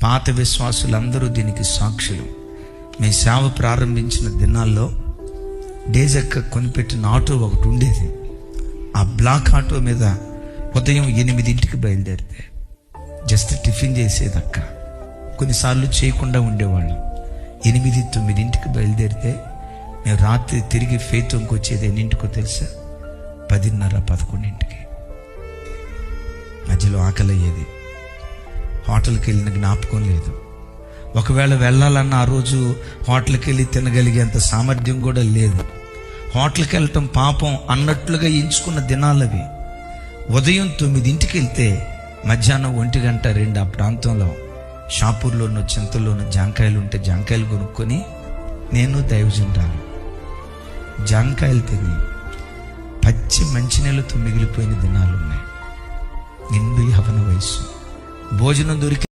పాత విశ్వాసులందరూ దీనికి సాక్షులు. మీ సేవ ప్రారంభించిన దినాల్లో డేజక్క కొనిపెట్టిన ఆటో ఒకటి ఉండేది. ఆ బ్లాక్ ఆటో మీద ఉదయం 8ంటికి బయలుదేరితే జస్ట్ టిఫిన్ చేసేదక్క. కొన్నిసార్లు చేయకుండా ఉండేవాళ్ళం. 8-9ంటికి బయలుదేరితే మేము రాత్రి తిరిగి ఫేతంకి వచ్చేది ఎన్నింటికో తెలుసా? 10:30-11ంటికి. మధ్యలో ఆకలి అయ్యేది. హోటల్కి వెళ్ళిన జ్ఞాపకం లేదు. ఒకవేళ వెళ్ళాలన్న ఆ రోజు హోటల్కి వెళ్ళి తినగలిగేంత సామర్థ్యం కూడా లేదు. హోటల్కి వెళ్ళటం పాపం అన్నట్లుగా ఎంచుకున్న దినాలవి. ఉదయం 9ంటికి వెళ్తే మధ్యాహ్నం 1-2 ఆ ప్రాంతంలో షాపూర్లోనూ చింతల్లోనూ జాంకాయలు ఉంటే జాంకాయలు కొనుక్కొని నేను దైవజనురాలు జాంకాయలు తిని పచ్చి మంచినీళ్ళతో మిగిలిపోయిన దినాలు ఉన్నాయి. నిండు యవ్వన వయసు. భోజనం దొరికి